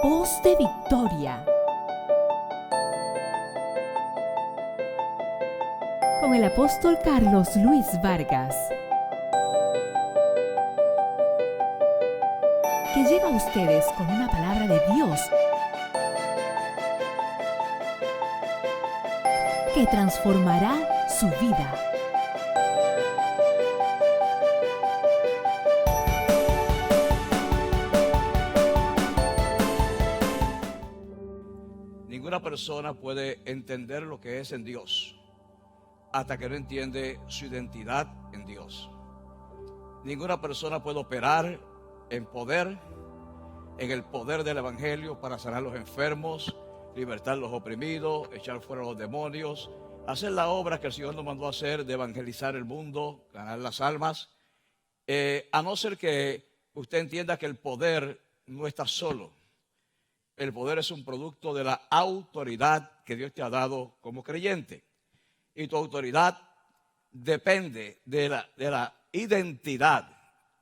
Voz de Victoria, con el apóstol Carlos Luis Vargas, que llega a ustedes con una palabra de Dios que transformará su vida. Ninguna persona puede entender lo que es en Dios hasta que no entiende su identidad en Dios. Ninguna persona puede operar en el poder del Evangelio para sanar los enfermos, libertar a los oprimidos, echar fuera a los demonios, hacer la obra que el Señor nos mandó a hacer de evangelizar el mundo, ganar las almas, a no ser que usted entienda que el poder no está solo. El poder es un producto de la autoridad que Dios te ha dado como creyente. Y tu autoridad depende de la identidad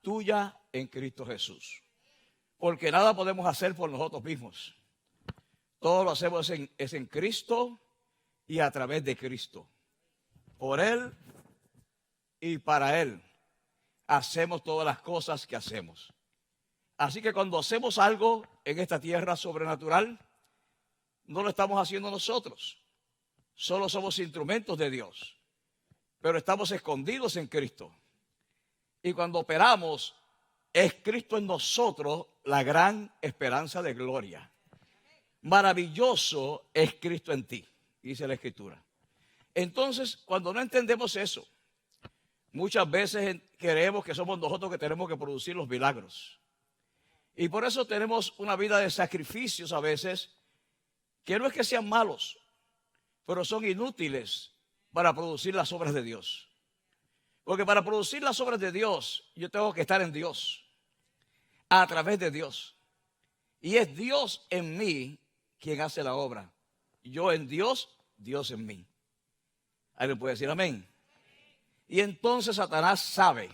tuya en Cristo Jesús. Porque nada podemos hacer por nosotros mismos. Todo lo hacemos es en Cristo y a través de Cristo. Por Él y para Él hacemos todas las cosas que hacemos. Así que cuando hacemos algo en esta tierra sobrenatural, no lo estamos haciendo nosotros. Solo somos instrumentos de Dios. Pero estamos escondidos en Cristo. Y cuando operamos, es Cristo en nosotros la gran esperanza de gloria. Maravilloso es Cristo en ti, dice la Escritura. Entonces, cuando no entendemos eso, muchas veces creemos que somos nosotros que tenemos que producir los milagros. Y por eso tenemos una vida de sacrificios a veces, que no es que sean malos, pero son inútiles para producir las obras de Dios. Porque para producir las obras de Dios, yo tengo que estar en Dios, a través de Dios. Y es Dios en mí quien hace la obra. Yo en Dios, Dios en mí. ¿Alguien puede decir amén? Y entonces Satanás sabe,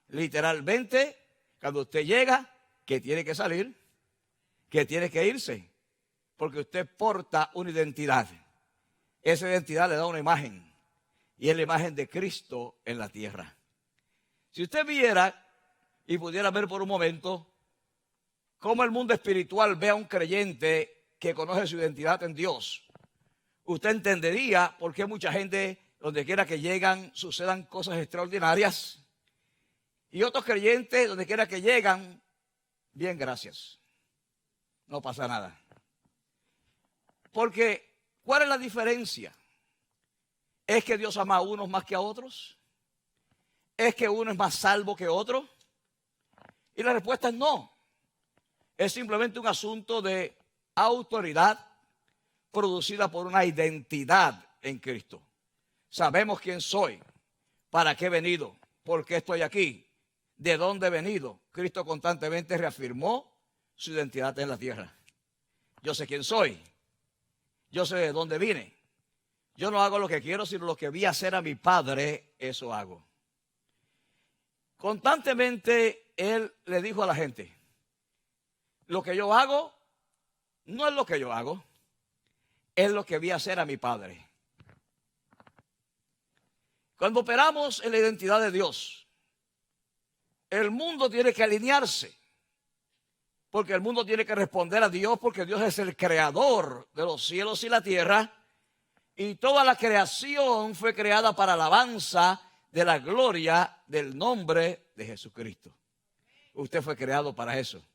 literalmente, cuando usted llega, que tiene que salir, que tiene que irse, porque usted porta una identidad. Esa identidad le da una imagen, y es la imagen de Cristo en la tierra. Si usted viera y pudiera ver por un momento cómo el mundo espiritual ve a un creyente que conoce su identidad en Dios, usted entendería por qué mucha gente, donde quiera que llegan, sucedan cosas extraordinarias, y otros creyentes, donde quiera que llegan, bien, gracias. No pasa nada. Porque, ¿cuál es la diferencia? ¿Es que Dios ama a unos más que a otros? ¿Es que uno es más salvo que otro? Y la respuesta es no. Es simplemente un asunto de autoridad producida por una identidad en Cristo. Sabemos quién soy, para qué he venido, por qué estoy aquí, de dónde he venido. Cristo constantemente reafirmó su identidad en la tierra. Yo sé quién soy. Yo sé de dónde vine. Yo no hago lo que quiero, sino lo que vi hacer a mi Padre, eso hago. Constantemente Él le dijo a la gente, lo que yo hago no es lo que yo hago, es lo que vi hacer a mi Padre. Cuando operamos en la identidad de Dios, el mundo tiene que alinearse, porque el mundo tiene que responder a Dios, porque Dios es el creador de los cielos y la tierra, y toda la creación fue creada para alabanza de la gloria del nombre de Jesucristo. Usted fue creado para eso,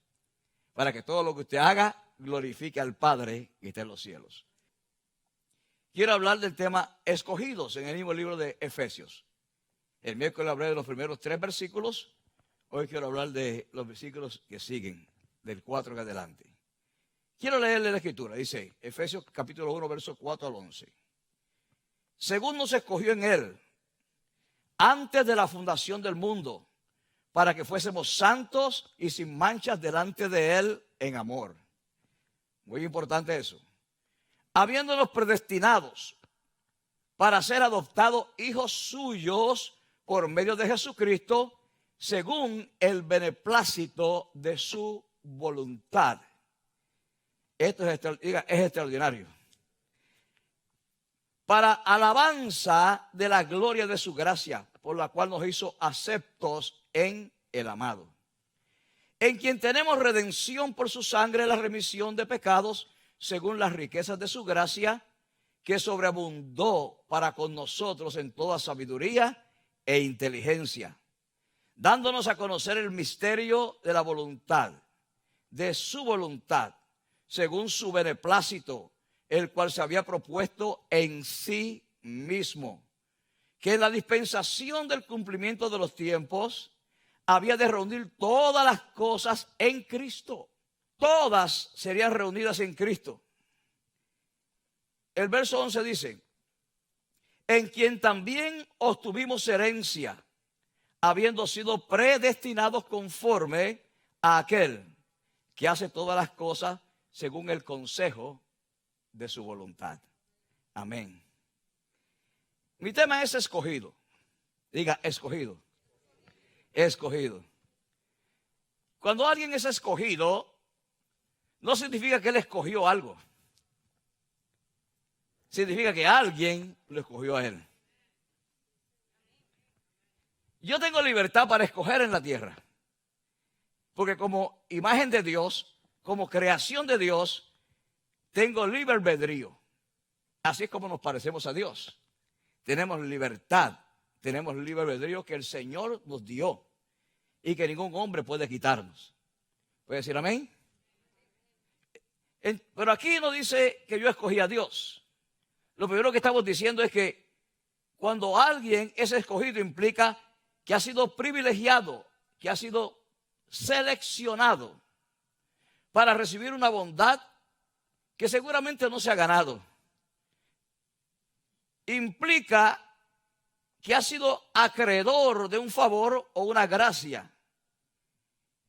para que todo lo que usted haga glorifique al Padre que está en los cielos. Quiero hablar del tema escogidos en el mismo libro de Efesios. El miércoles hablé de los primeros 3 versículos. Hoy quiero hablar de los versículos que siguen, del 4 en adelante. Quiero leerle la Escritura. Dice, Efesios capítulo 1, versos 4 al 11. Según nos escogió en Él, antes de la fundación del mundo, para que fuésemos santos y sin manchas delante de Él en amor. Muy importante eso. Habiéndonos predestinados para ser adoptados hijos suyos por medio de Jesucristo, según el beneplácito de su voluntad. Esto es, diga, es extraordinario. Para alabanza de la gloria de su gracia, por la cual nos hizo aceptos en el amado, en quien tenemos redención por su sangre, la remisión de pecados, según las riquezas de su gracia, que sobreabundó para con nosotros en toda sabiduría e inteligencia, dándonos a conocer el misterio de la voluntad, de su voluntad, según su beneplácito, el cual se había propuesto en sí mismo, que en la dispensación del cumplimiento de los tiempos había de reunir todas las cosas en Cristo. Todas serían reunidas en Cristo. El verso 11 dice, en quien también obtuvimos herencia, habiendo sido predestinados conforme a aquel que hace todas las cosas según el consejo de su voluntad. Amén. Mi tema es escogido. Diga, escogido. Escogido. Cuando alguien es escogido, no significa que él escogió algo. Significa que alguien lo escogió a él. Yo tengo libertad para escoger en la tierra. Porque como imagen de Dios, como creación de Dios, tengo libre albedrío. Así es como nos parecemos a Dios. Tenemos libertad, tenemos libre albedrío que el Señor nos dio y que ningún hombre puede quitarnos. ¿Puede decir amén? Pero aquí no dice que yo escogí a Dios. Lo primero que estamos diciendo es que cuando alguien es escogido implica que ha sido privilegiado, que ha sido seleccionado para recibir una bondad que seguramente no se ha ganado. Implica que ha sido acreedor de un favor o una gracia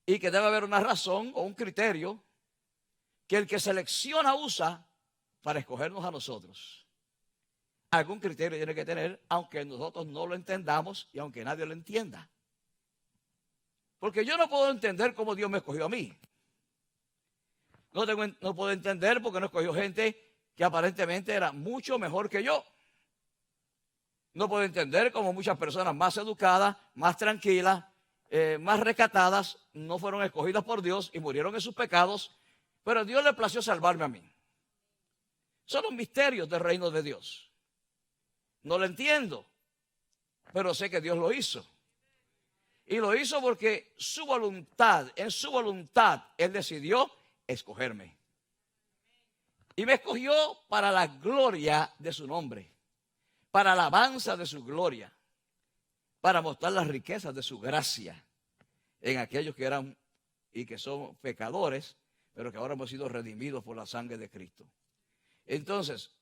y que debe haber una razón o un criterio que el que selecciona usa para escogernos a nosotros. Algún criterio tiene que tener, aunque nosotros no lo entendamos y aunque nadie lo entienda. Porque yo no puedo entender cómo Dios me escogió a mí. No puedo entender porque no escogió gente que aparentemente era mucho mejor que yo. No puedo entender cómo muchas personas más educadas, más tranquilas, más recatadas, no fueron escogidas por Dios y murieron en sus pecados, pero a Dios le plació salvarme a mí. Son los misterios del reino de Dios. No lo entiendo, pero sé que Dios lo hizo. Y lo hizo porque su voluntad, en su voluntad, Él decidió escogerme. Y me escogió para la gloria de su nombre, para alabanza de su gloria, para mostrar las riquezas de su gracia en aquellos que eran y que son pecadores, pero que ahora hemos sido redimidos por la sangre de Cristo. Entonces,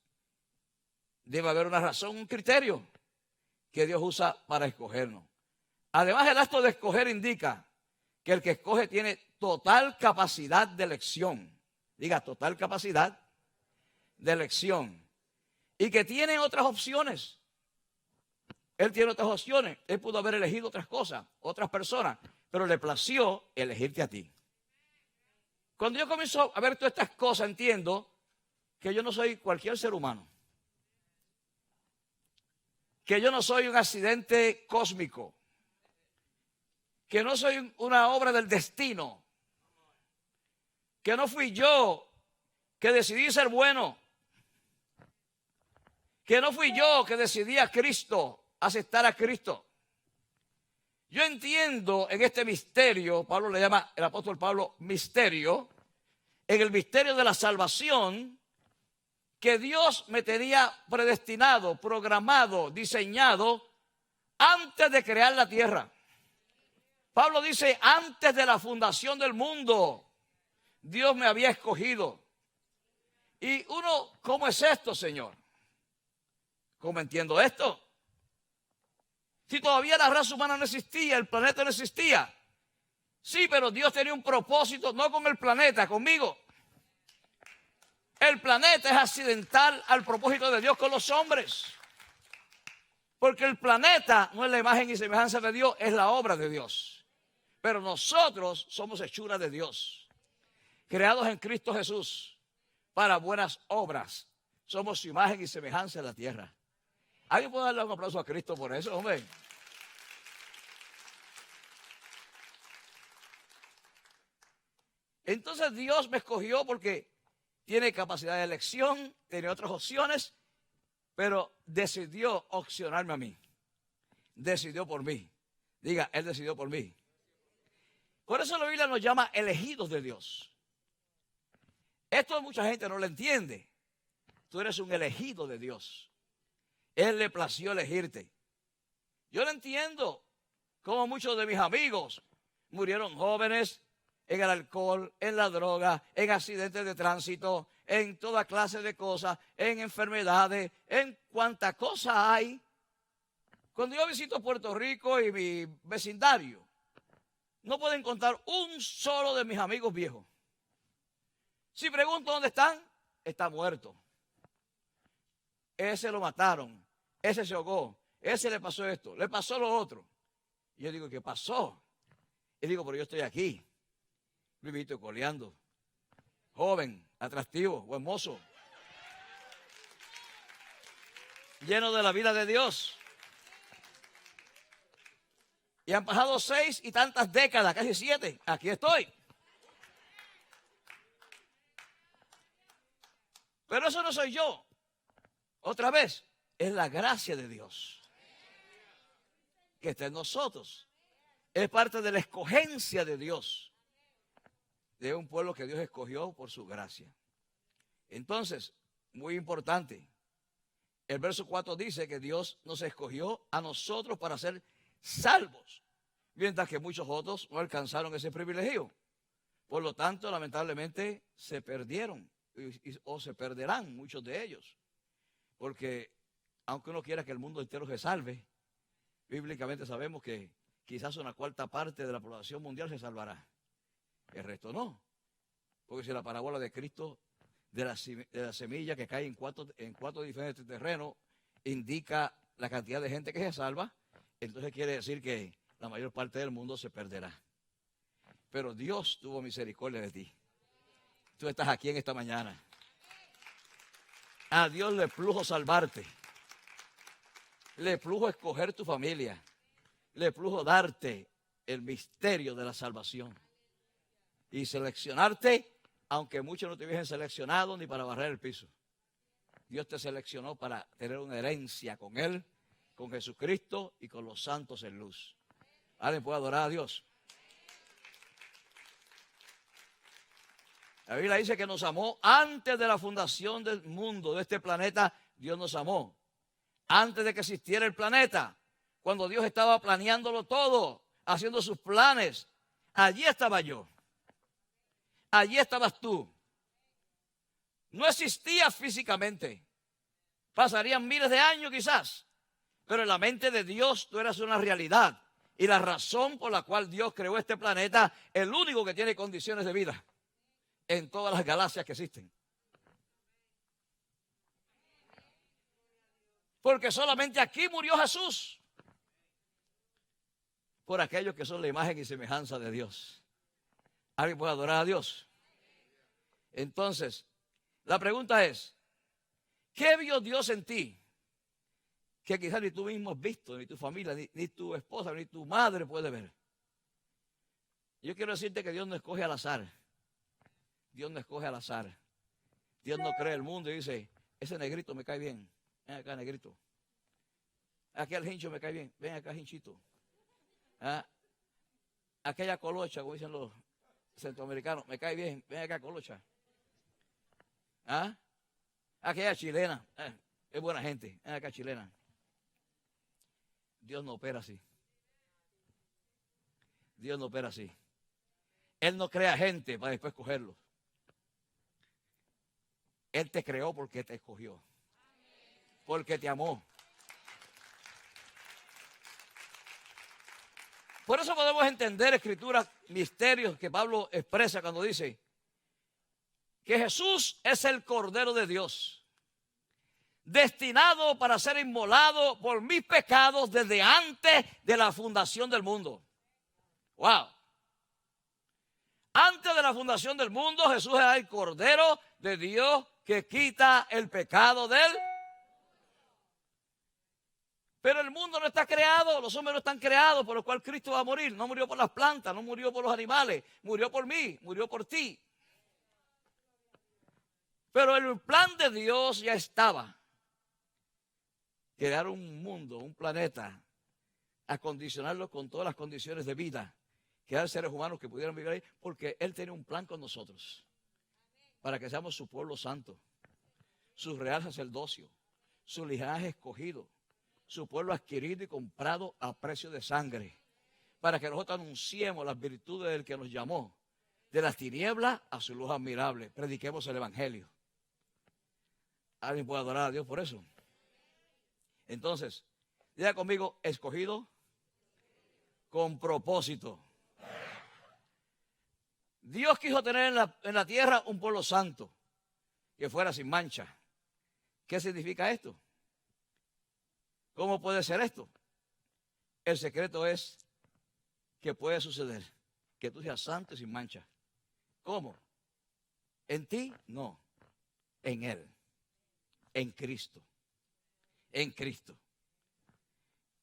debe haber una razón, un criterio que Dios usa para escogernos. Además, el acto de escoger indica que el que escoge tiene total capacidad de elección. Diga, total capacidad de elección. Y que tiene otras opciones. Él tiene otras opciones. Él pudo haber elegido otras cosas, otras personas, pero le plació elegirte a ti. Cuando yo comienzo a ver todas estas cosas, entiendo que yo no soy cualquier ser humano. Que yo no soy un accidente cósmico. Que no soy una obra del destino. Que no fui yo que decidí ser bueno. Que no fui yo que decidí a Cristo, aceptar a Cristo. Yo entiendo en este misterio, Pablo le llama, el apóstol Pablo, misterio, en el misterio de la salvación, que Dios me tenía predestinado, programado, diseñado antes de crear la tierra. Pablo dice, antes de la fundación del mundo, Dios me había escogido. Y uno, ¿cómo es esto, Señor? ¿Cómo entiendo esto? Si todavía la raza humana no existía, el planeta no existía. Sí, pero Dios tenía un propósito, no con el planeta, conmigo. El planeta es accidental al propósito de Dios con los hombres. Porque el planeta no es la imagen y semejanza de Dios, es la obra de Dios. Pero nosotros somos hechura de Dios, creados en Cristo Jesús. para buenas obras. Somos su imagen y semejanza en la tierra. ¿Alguien puede darle un aplauso a Cristo por eso, hombre? Entonces Dios me escogió porque tiene capacidad de elección, tiene otras opciones, pero decidió opcionarme a mí. Decidió por mí. Diga, Él decidió por mí. Por eso la Biblia nos llama elegidos de Dios. Esto mucha gente no lo entiende. Tú eres un elegido de Dios. Él le plació elegirte. Yo no entiendo cómo muchos de mis amigos murieron jóvenes en el alcohol, en la droga, en accidentes de tránsito, en toda clase de cosas, en enfermedades, en cuánta cosa hay. Cuando yo visito Puerto Rico y mi vecindario, no puedo encontrar un solo de mis amigos viejos. Si pregunto dónde están, está muerto. Ese lo mataron, ese se ahogó, ese le pasó esto, le pasó lo otro. Y yo digo, ¿qué pasó? Y digo, pero yo estoy aquí, vivito y coleando, joven, atractivo, buen mozo, lleno de la vida de Dios. Y han pasado 6 y tantas décadas, casi 7, aquí estoy. Pero eso no soy yo. Otra vez, es la gracia de Dios que está en nosotros. Es parte de la escogencia de Dios, de un pueblo que Dios escogió por su gracia. Entonces, muy importante, el verso 4 dice que Dios nos escogió a nosotros para ser salvos, mientras que muchos otros no alcanzaron ese privilegio. Por lo tanto, lamentablemente, se perdieron o se perderán muchos de ellos. Porque aunque uno quiera que el mundo entero se salve, bíblicamente sabemos que quizás una cuarta parte de la población mundial se salvará. El resto no. Porque si la parábola de Cristo de la semilla que cae en cuatro diferentes terrenos indica la cantidad de gente que se salva, entonces quiere decir que la mayor parte del mundo se perderá. Pero Dios tuvo misericordia de ti. Tú estás aquí en esta mañana. A Dios le plujo salvarte. Le plujo escoger tu familia. Le plujo darte el misterio de la salvación. Y seleccionarte, aunque muchos no te hubiesen seleccionado ni para barrer el piso. Dios te seleccionó para tener una herencia con Él, con Jesucristo y con los santos en luz. ¿Alguien puede adorar a Dios? La Biblia dice que nos amó antes de la fundación del mundo, de este planeta. Dios nos amó. Antes de que existiera el planeta, cuando Dios estaba planeándolo todo, haciendo sus planes, allí estaba yo. Allí estabas tú. No existía físicamente. Pasarían miles de años quizás. Pero en la mente de Dios tú eras una realidad. Y la razón por la cual Dios creó este planeta, el único que tiene condiciones de vida en todas las galaxias que existen. Porque solamente aquí murió Jesús. Por aquellos que son la imagen y semejanza de Dios. ¿Alguien puede adorar a Dios? Entonces, la pregunta es, ¿qué vio Dios en ti? Que quizás ni tú mismo has visto, ni tu familia, ni tu esposa, ni tu madre puede ver. Yo quiero decirte que Dios no escoge al azar. Dios no escoge al azar. Dios no cree el mundo y dice, ese negrito me cae bien. Ven acá, negrito. Aquel hincho me cae bien. Ven acá, hinchito. ¿Ah? Aquella colocha, como dicen los centroamericanos, me cae bien. Ven acá, colocha. ¿Ah? Aquella chilena. Es buena gente. Ven acá, chilena. Dios no opera así. Dios no opera así. Él no crea gente para después cogerlo. Él te creó porque te escogió. Porque te amó. Por eso podemos entender escrituras, misterios que Pablo expresa cuando dice que Jesús es el Cordero de Dios, destinado para ser inmolado por mis pecados desde antes de la fundación del mundo. ¡Wow! Antes de la fundación del mundo, Jesús era el Cordero de Dios que quita el pecado de él. Pero el mundo no está creado, los hombres no están creados, por lo cual Cristo va a morir. No murió por las plantas, no murió por los animales, murió por mí, murió por ti. Pero el plan de Dios ya estaba. Crear un mundo, un planeta, acondicionarlo con todas las condiciones de vida, crear seres humanos que pudieran vivir ahí, porque Él tiene un plan con nosotros, para que seamos su pueblo santo, su real sacerdocio, su linaje escogido, su pueblo adquirido y comprado a precio de sangre, para que nosotros anunciemos las virtudes del que nos llamó, de las tinieblas a su luz admirable. Prediquemos el evangelio. ¿Alguien puede adorar a Dios por eso? Entonces, diga conmigo, escogido con propósito. Dios quiso tener en la tierra un pueblo santo, que fuera sin mancha. ¿Qué significa esto? ¿Cómo puede ser esto? El secreto es que puede suceder que tú seas santo y sin mancha. ¿Cómo? ¿En ti? No. En Él. En Cristo. En Cristo.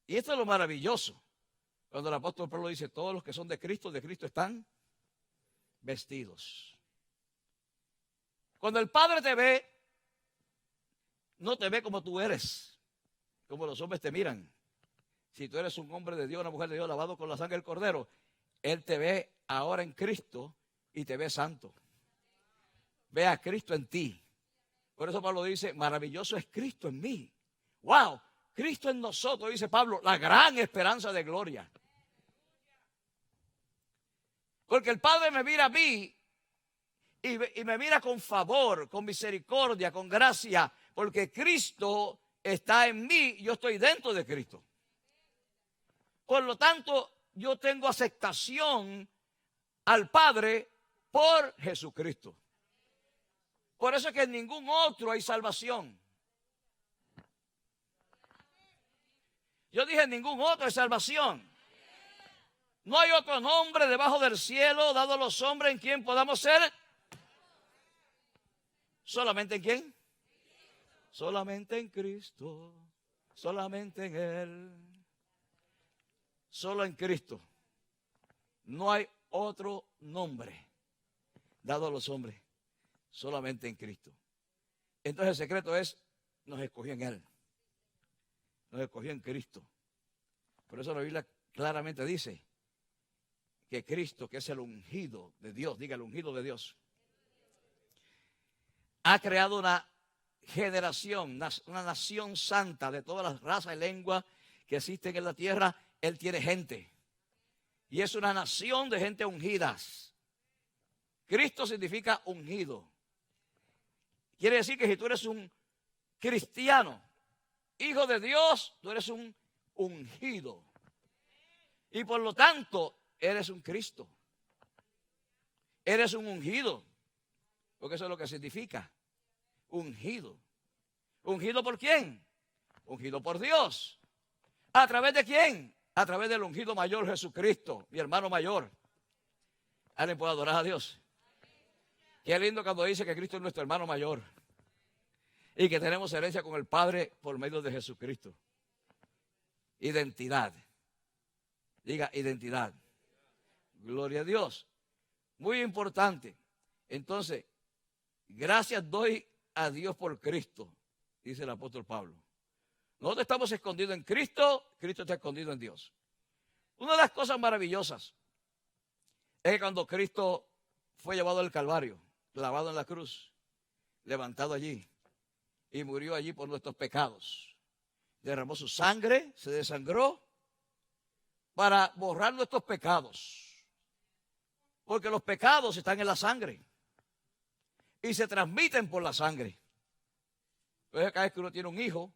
Y esto es lo maravilloso. Cuando el apóstol Pablo dice, todos los que son de Cristo están vestidos. Cuando el Padre te ve, no te ve como tú eres, como los hombres te miran. Si tú eres un hombre de Dios, una mujer de Dios, lavado con la sangre del Cordero, Él te ve ahora en Cristo y te ve santo. Ve a Cristo en ti. Por eso Pablo dice, maravilloso es Cristo en mí. ¡Wow! Cristo en nosotros, dice Pablo, la gran esperanza de gloria. Porque el Padre me mira a mí y me mira con favor, con misericordia, con gracia, porque Cristo está en mí y yo estoy dentro de Cristo. Por lo tanto, yo tengo aceptación al Padre por Jesucristo. Por eso es que en ningún otro hay salvación. Yo dije, en ningún otro hay salvación. No hay otro nombre debajo del cielo dado a los hombres en quien podamos ser. ¿Solamente en quién? Solamente en Cristo. Solamente en Él. Solo en Cristo. No hay otro nombre dado a los hombres. Solamente en Cristo. Entonces el secreto es, nos escogió en Él. Nos escogió en Cristo. Por eso la Biblia claramente dice que Cristo, que es el ungido de Dios, diga el ungido de Dios, ha creado una generación, una nación santa de todas las razas y lenguas que existen en la tierra. Él tiene gente. Y es una nación de gente ungidas. Cristo significa ungido. Quiere decir que si tú eres un cristiano, hijo de Dios, tú eres un ungido. Y por lo tanto, eres un Cristo. Eres un ungido. Porque eso es lo que significa. Ungido. ¿Ungido por quién? Ungido por Dios. ¿A través de quién? A través del ungido mayor Jesucristo, mi hermano mayor. ¿Alguien puede adorar a Dios? Qué lindo cuando dice que Cristo es nuestro hermano mayor. Y que tenemos herencia con el Padre por medio de Jesucristo. Identidad. Diga identidad. Gloria a Dios. Muy importante. Entonces, gracias doy a Dios por Cristo, dice el apóstol Pablo. Nosotros estamos escondidos en Cristo, Cristo está escondido en Dios. Una de las cosas maravillosas es que cuando Cristo fue llevado al Calvario, clavado en la cruz, levantado allí y murió allí por nuestros pecados, derramó su sangre, se desangró para borrar nuestros pecados. Porque los pecados están en la sangre y se transmiten por la sangre. Entonces, cada vez que uno tiene un hijo,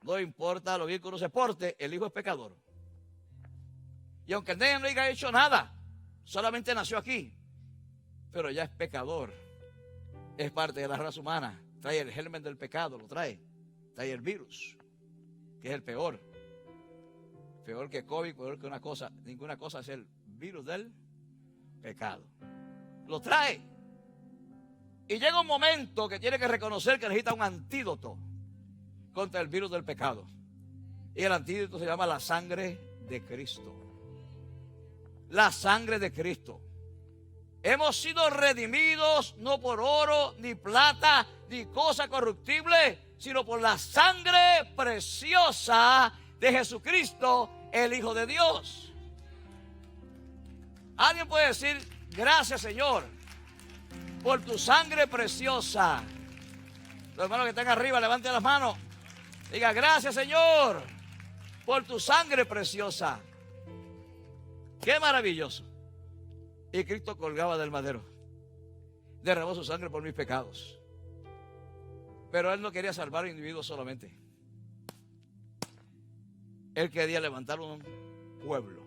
no importa lo bien que uno se porte, el hijo es pecador. Y aunque el niño no haya hecho nada, solamente nació aquí, pero ya es pecador. Es parte de la raza humana. Trae el germen del pecado, lo trae. Trae el virus, que es el peor. Peor que COVID, peor que una cosa. Ninguna cosa es el virus del pecado. lo trae. Y llega un momento que tiene que reconocer que necesita un antídoto contra el virus del pecado. Y el antídoto se llama la sangre de Cristo. La sangre de Cristo. Hemos sido redimidos no por oro, ni plata, ni cosa corruptible, sino por la sangre preciosa de Jesucristo, el Hijo de Dios. Alguien puede decir, gracias Señor, por tu sangre preciosa. Los hermanos que están arriba, levanten las manos. Diga, gracias Señor, por tu sangre preciosa. Qué maravilloso. Y Cristo colgaba del madero. Derramó su sangre por mis pecados. Pero Él no quería salvar a individuos solamente. Él quería levantar un pueblo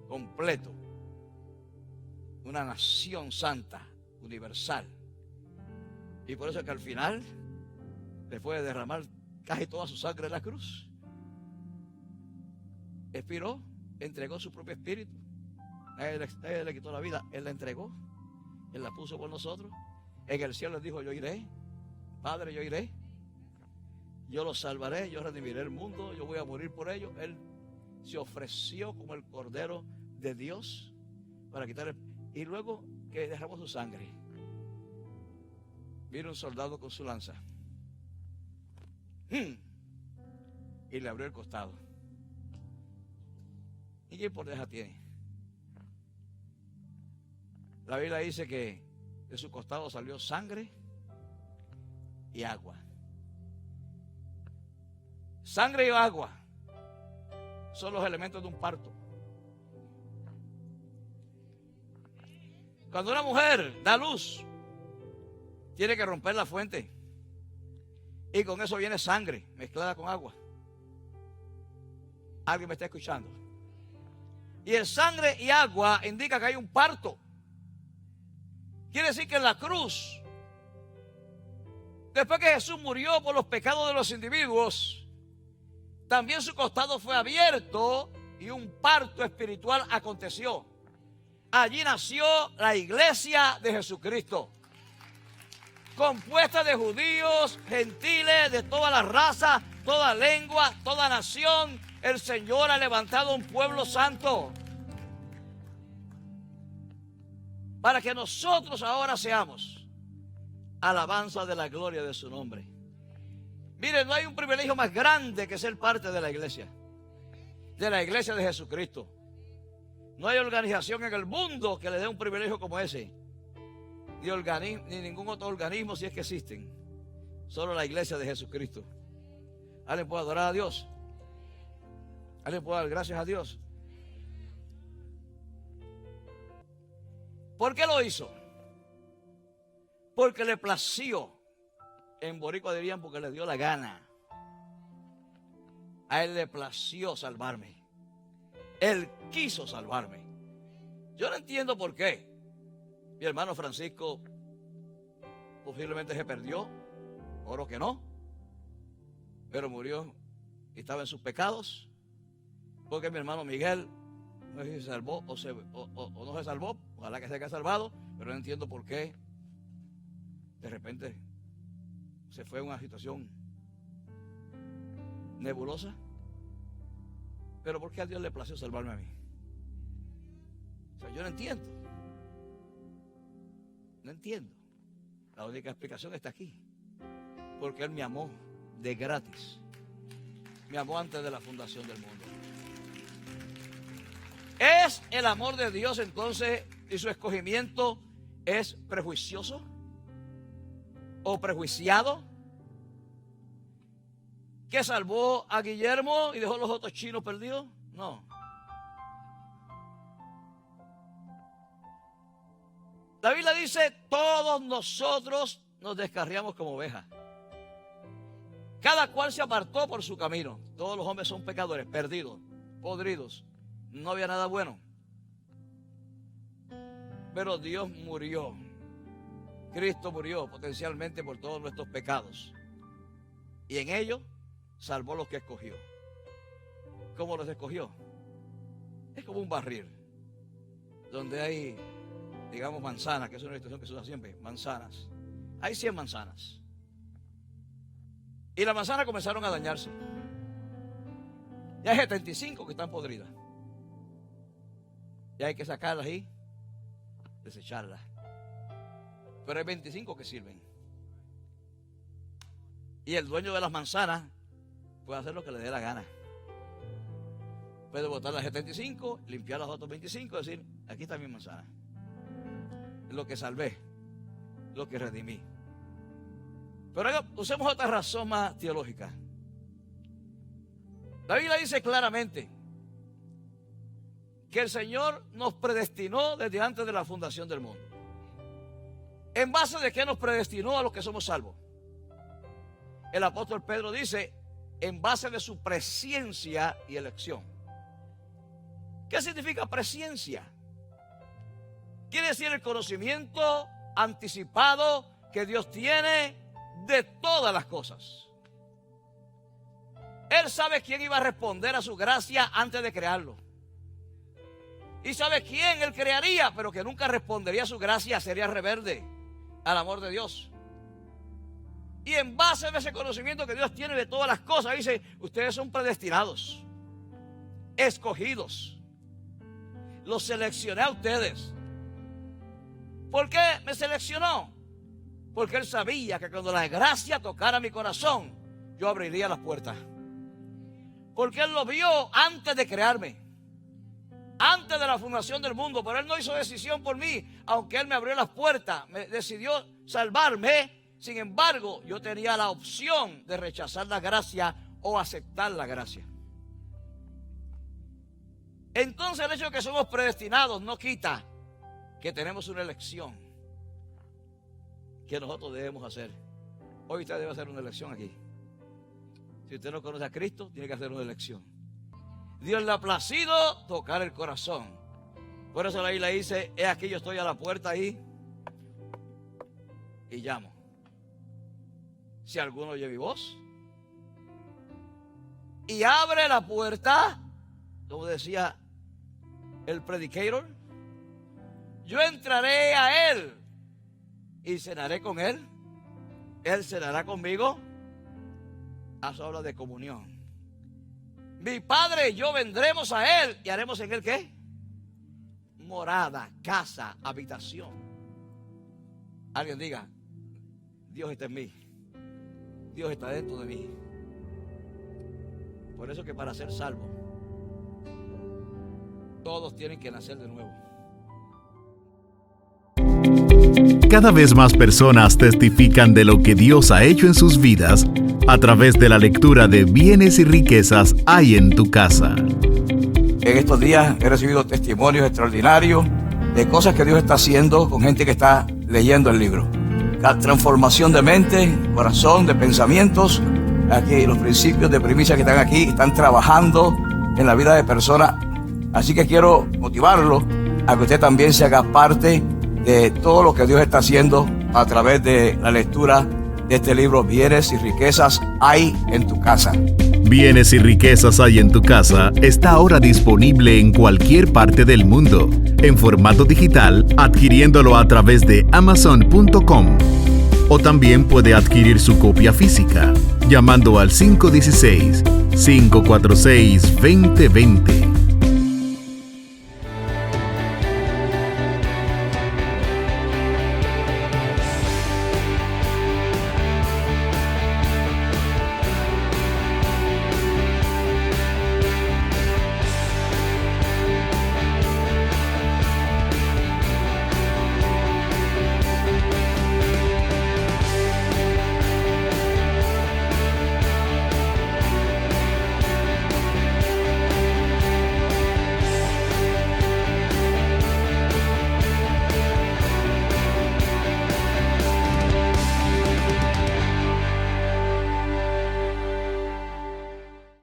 completo. Una nación santa, universal. Y por eso es que al final, después de derramar casi toda su sangre en la cruz, expiró, entregó su propio espíritu. Él le quitó la vida, Él la entregó, Él la puso por nosotros. En el cielo les dijo, yo iré, Padre, yo iré, yo los salvaré, yo redimiré el mundo, yo voy a morir por ellos. Él se ofreció como el Cordero de Dios para quitar y luego que derramó su sangre, vino un soldado con su lanza y le abrió el costado. ¿Y qué porteja tiene? La Biblia dice que de su costado salió sangre y agua. Sangre y agua son los elementos de un parto. Cuando una mujer da luz, tiene que romper la fuente. Y con eso viene sangre mezclada con agua. ¿Alguien me está escuchando? Y el sangre y agua indica que hay un parto. Quiere decir que en la cruz, después que Jesús murió por los pecados de los individuos, también su costado fue abierto y un parto espiritual aconteció. Allí nació la iglesia de Jesucristo, compuesta de judíos, gentiles, de toda la raza, toda lengua, toda nación. El Señor ha levantado un pueblo santo para que nosotros ahora seamos alabanza de la gloria de su nombre. Miren, no hay un privilegio más grande que ser parte de la iglesia de Jesucristo. No hay organización en el mundo que le dé un privilegio como ese, ni ningún otro organismo, si es que existen. Solo la iglesia de Jesucristo. ¿Alguien puede adorar a Dios? ¿Alguien puede dar gracias a Dios? ¿Por qué lo hizo? Porque le plació. En boricua dirían porque le dio la gana. A Él le plació salvarme. Él quiso salvarme. Yo no entiendo por qué. Mi hermano Francisco posiblemente se perdió, oro que no, pero murió y estaba en sus pecados. Porque mi hermano Miguel no sé si se salvó o no se salvó. Ojalá que se haya salvado, pero no entiendo por qué de repente se fue a una situación nebulosa. Pero ¿por qué a Dios le plació salvarme a mí? O sea, yo no entiendo. No entiendo. La única explicación está aquí. Porque Él me amó de gratis. Me amó antes de la fundación del mundo. ¿Es el amor de Dios entonces y su escogimiento es prejuicioso o prejuiciado? ¿Que salvó a Guillermo y dejó a los otros chinos perdidos? No. La Biblia dice, todos nosotros nos descarriamos como ovejas. Cada cual se apartó por su camino. Todos los hombres son pecadores, perdidos, podridos. No había nada bueno. Pero Dios murió. Cristo murió potencialmente por todos nuestros pecados. Y en ello salvó a los que escogió. ¿Cómo los escogió? Es como un barril donde hay digamos manzanas, que es una ilustración que se usa siempre, manzanas. Hay 100 manzanas. Y las manzanas comenzaron a dañarse. Ya hay 75 que están podridas. Y hay que sacarlas y desecharlas. Pero hay 25 que sirven. Y el dueño de las manzanas puede hacer lo que le dé la gana. Puede botar las 75, limpiar las otras 25 y decir, aquí está mi manzana. Lo que salvé, lo que redimí. Pero ahora usemos otra razón más teológica. La Biblia dice claramente que el Señor nos predestinó desde antes de la fundación del mundo. ¿En base de qué nos predestinó a los que somos salvos? El apóstol Pedro dice, en base de su presciencia y elección. ¿Qué significa presciencia? Quiere decir el conocimiento anticipado que Dios tiene de todas las cosas. Él sabe quién iba a responder a su gracia antes de crearlo. Y sabe quién Él crearía, pero que nunca respondería a su gracia, sería rebelde al amor de Dios. Y en base a ese conocimiento que Dios tiene de todas las cosas, dice, ustedes son predestinados, escogidos. Los seleccioné a ustedes. ¿Por qué me seleccionó? Porque Él sabía que cuando la gracia tocara mi corazón, yo abriría las puertas. Porque Él lo vio antes de crearme, antes de la fundación del mundo. Pero Él no hizo decisión por mí, aunque Él me abrió las puertas, me decidió salvarme. Sin embargo, yo tenía la opción de rechazar la gracia o aceptar la gracia. Entonces el hecho de que somos predestinados no quita que tenemos una elección que nosotros debemos hacer. Hoy usted debe hacer una elección aquí. Si usted no conoce a Cristo, tiene que hacer una elección. Dios le ha placido tocar el corazón. Por eso la Biblia dice, he aquí yo estoy a la puerta ahí y llamo. Si alguno oye mi voz y abre la puerta, como decía el predicator, yo entraré a Él y cenaré con Él. Él cenará conmigo. A su habla de comunión. Mi Padre y yo vendremos a Él y haremos en Él ¿qué? Morada, casa, habitación. Alguien diga, Dios está en mí. Dios está dentro de mí. Por eso que para ser salvo, todos tienen que nacer de nuevo. Cada vez más personas testifican de lo que Dios ha hecho en sus vidas a través de la lectura de Bienes y Riquezas hay en tu casa. En estos días he recibido testimonios extraordinarios de cosas que Dios está haciendo con gente que está leyendo el libro. La transformación de mente, corazón, de pensamientos. Aquí los principios de primicia que están aquí están trabajando en la vida de personas. Así que quiero motivarlo a que usted también se haga parte de todo lo que Dios está haciendo a través de la lectura de este libro, Bienes y Riquezas hay en tu casa. Bienes y Riquezas hay en tu casa está ahora disponible en cualquier parte del mundo, en formato digital, adquiriéndolo a través de Amazon.com. O también puede adquirir su copia física, llamando al 516-546-2020.